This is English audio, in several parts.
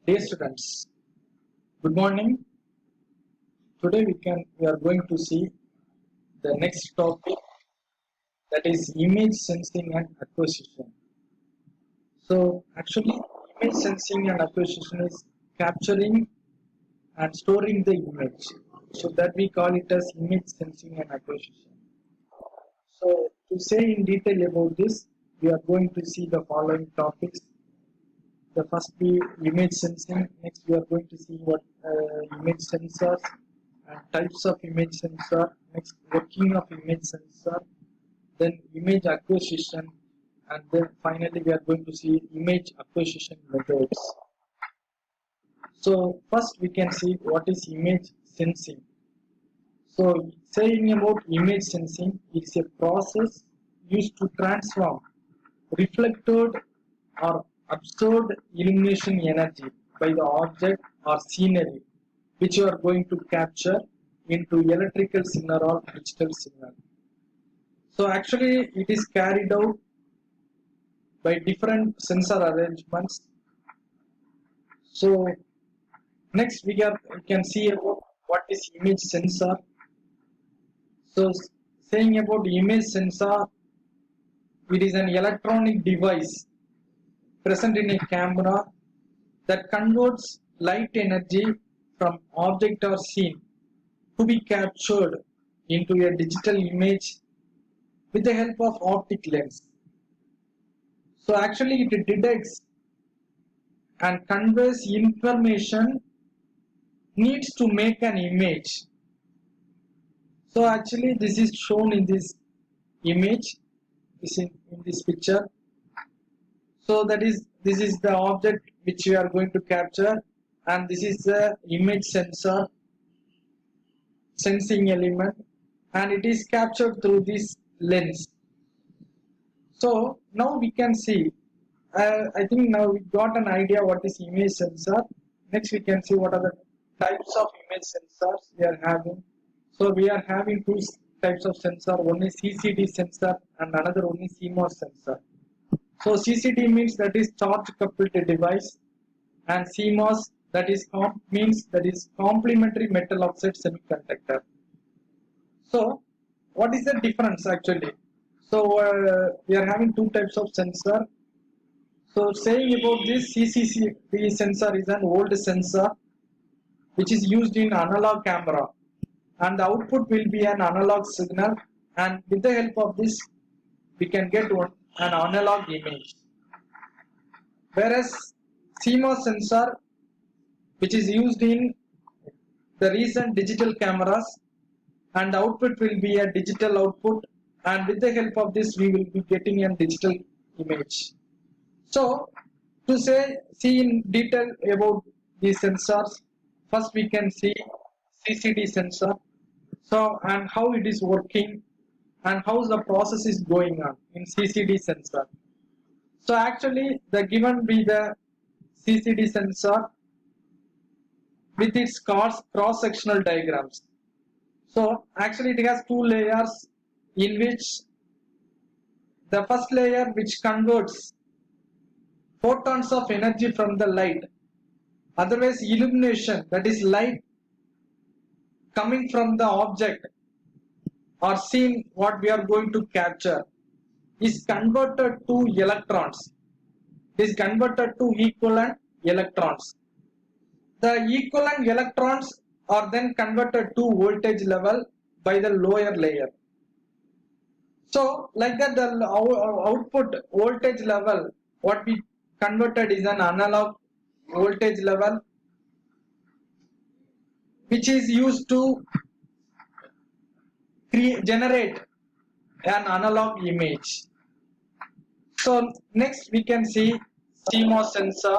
Dear students, good morning. Today we are going to see the next topic, that is image sensing and acquisition. So actually image sensing and acquisition is capturing and storing the image. So that we call it as image sensing and acquisition. So to say in detail about this, we are going to see the following topics. The first be image sensing. Next, we are going to see what image sensors and types of image sensor. Next, working of image sensor. Then image acquisition, and then finally we are going to see image acquisition methods. So first we can see what is image sensing. So saying about image sensing, it's a process used to transform reflected or absorbed illumination energy by the object or scenery which you are going to capture into electrical signal or digital signal. So actually it is carried out by different sensor arrangements. So next we can see about what is image sensor. So saying about image sensor, it is an electronic device present in a camera that converts light energy from object or scene to be captured into a digital image with the help of optic lens. So actually it detects and conveys information needs to make an image. So actually this is shown in this image, is in this picture. So this is the object which we are going to capture, and this is the image sensor sensing element, and it is captured through this lens. So now we can see, I think now we got an idea what is image sensor. Next we can see what are the types of image sensors we are having. So we are having two types of sensor. One is CCD sensor and another one is CMOS sensor. So CCD means that is charge coupled device, and CMOS means that is complementary metal oxide semiconductor. So what is the difference actually? So we are having two types of sensor. So saying about this, CCD sensor is an old sensor which is used in analog camera, and the output will be an analog signal, and with the help of this we can get an analog image. Whereas CMOS sensor, which is used in the recent digital cameras, and the output will be a digital output, and with the help of this we will be getting a digital image. So to see in detail about these sensors, first we can see CCD sensor. So and how it is working and how the process is going on in CCD sensor. So actually the given be the CCD sensor with its cross-sectional diagrams. So actually it has two layers, in which the first layer which converts photons of energy from the light, otherwise illumination, that is light coming from the object or scene what we are going to capture, is converted to electrons, is converted to equivalent electrons. The equivalent electrons are then converted to voltage level by the lower layer. So like that the output voltage level what we converted is an analog voltage level, which is used to generate an analog image. So next we can see CMOS sensor,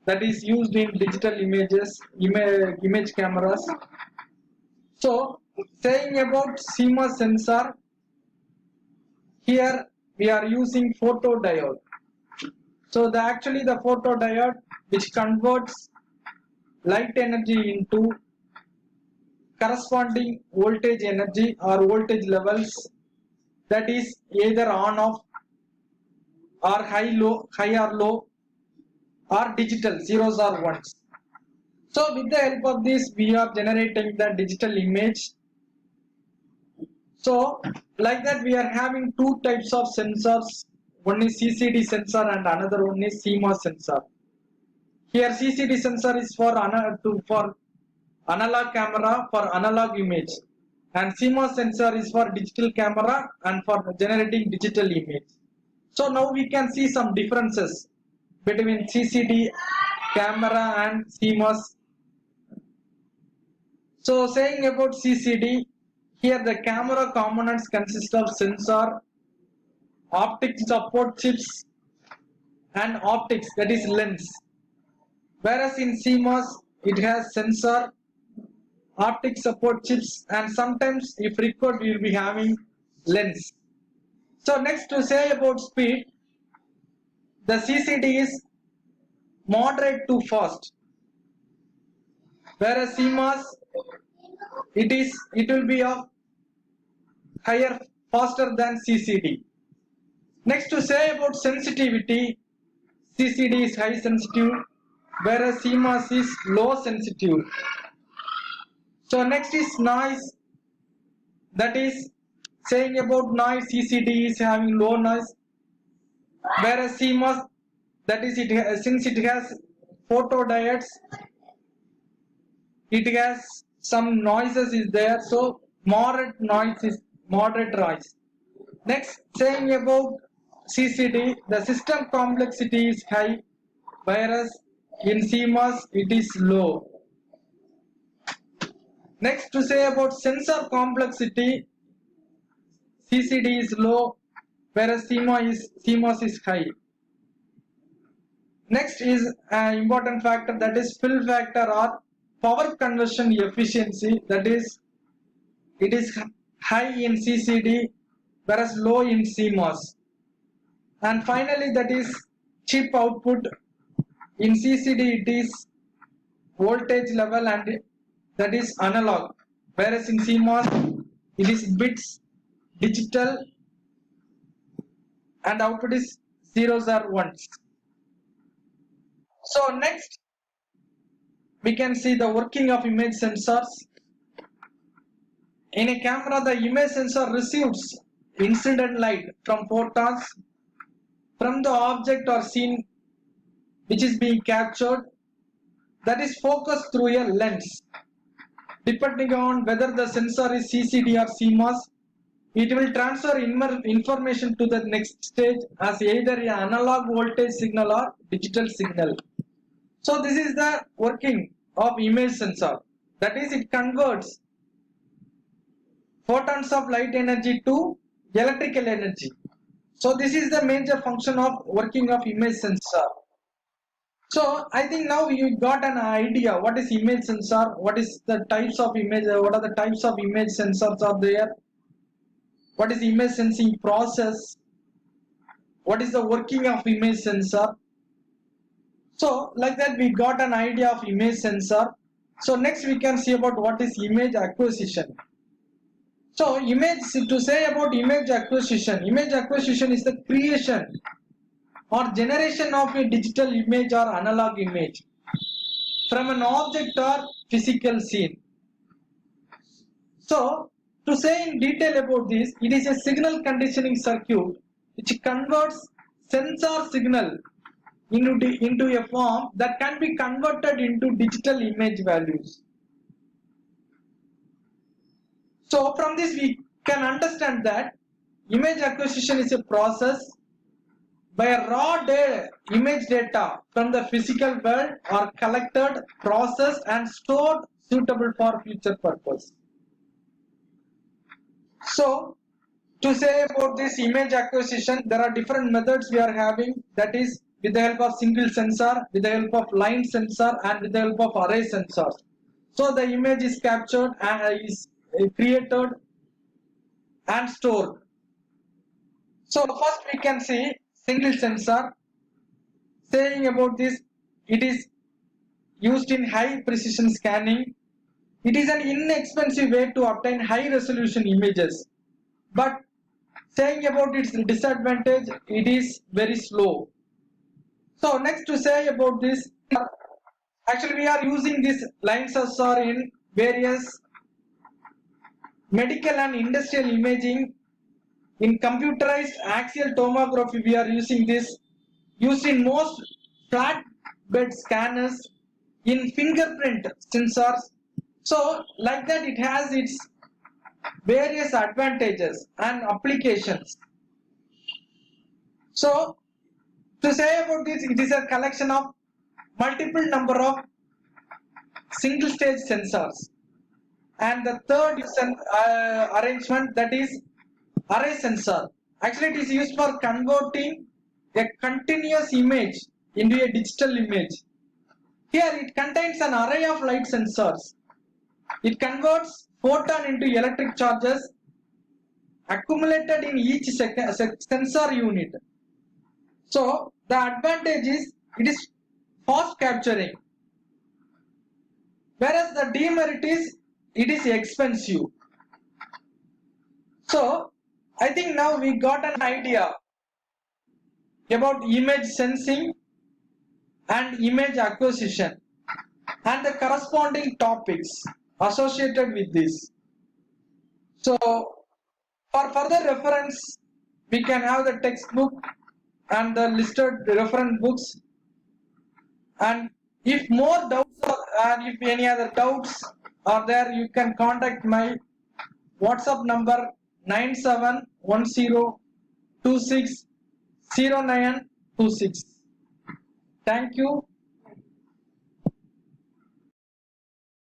that is used in digital image cameras. So saying about CMOS sensor, here we are using photodiode. So actually the photodiode which converts light energy into corresponding voltage energy or voltage levels, that is either on off or high or low, or digital, zeros or ones. So with the help of this, we are generating the digital image. So like that, we are having two types of sensors. One is CCD sensor and another one is CMOS sensor. Here CCD sensor is for analog camera for analog image, and CMOS sensor is for digital camera and for generating digital image. So now we can see some differences between CCD camera and CMOS. So saying about CCD, here the camera components consist of sensor, optic support chips and optics, that is lens. Whereas in CMOS it has sensor, optic support chips, and sometimes if required we will be having lens. So next to say about speed, the CCD is moderate to fast, whereas CMOS it will be of higher faster than CCD. Next to say about sensitivity, CCD is high sensitive, whereas CMOS is low sensitive. So next is noise, that is saying about noise, CCD is having low noise, whereas CMOS, that is since it has photodiodes, it has some noises is there, so moderate noise. Next, saying about CCD, the system complexity is high, whereas in CMOS it is low. Next, to say about sensor complexity, CCD is low, whereas CMOS is high. Next is an important factor, that is fill factor or power conversion efficiency, that is it is high in CCD whereas low in CMOS. And finally, that is chip output. In CCD it is voltage level and that is analog, whereas in CMOS it is bits, digital, and output is zeros or ones. So next we can see the working of image sensors. In a camera, the image sensor receives incident light from photons from the object or scene which is being captured, that is focused through a lens. Depending on whether the sensor is CCD or CMOS, it will transfer information to the next stage as either an analog voltage signal or digital signal. So this is the working of image sensor, that is it converts photons of light energy to electrical energy. So this is the major function of working of image sensor. So I think now you got an idea what is image sensor, what is the types of image, what are the types of image sensors are there, what is image sensing process, what is the working of image sensor. So like that we got an idea of image sensor. So next we can see about what is image acquisition. So to say about image acquisition is the creation or generation of a digital image or analog image from an object or physical scene. So to say in detail about this, it is a signal conditioning circuit which converts sensor signal into a form that can be converted into digital image values. So from this we can understand that image acquisition is a process by raw image data from the physical world are collected, processed and stored suitable for future purpose. So to say about this image acquisition, there are different methods we are having, that is with the help of single sensor, with the help of line sensor and with the help of array sensors. So the image is captured and is created and stored. So first we can see single sensor. Saying about this, it is used in high precision scanning. It is an inexpensive way to obtain high resolution images, but saying about its disadvantage, it is very slow. So next to say about this, actually we are using this line sensor in various medical and industrial imaging. In computerized axial tomography, we are using this, used in most flatbed scanners, in fingerprint sensors. So like that, it has its various advantages and applications. So to say about this, it is a collection of multiple number of single stage sensors. And the third arrangement, that is array sensor. Actually, it is used for converting a continuous image into a digital image. Here it contains an array of light sensors. It converts photon into electric charges accumulated in each sensor unit. So the advantage is it is fast capturing, whereas the demerit is it is expensive. So I think now we got an idea about image sensing and image acquisition and the corresponding topics associated with this. So for further reference, we can have the textbook and the listed reference books. And if more doubts and if any other doubts are there, you can contact my WhatsApp number 9710260926. Thank you.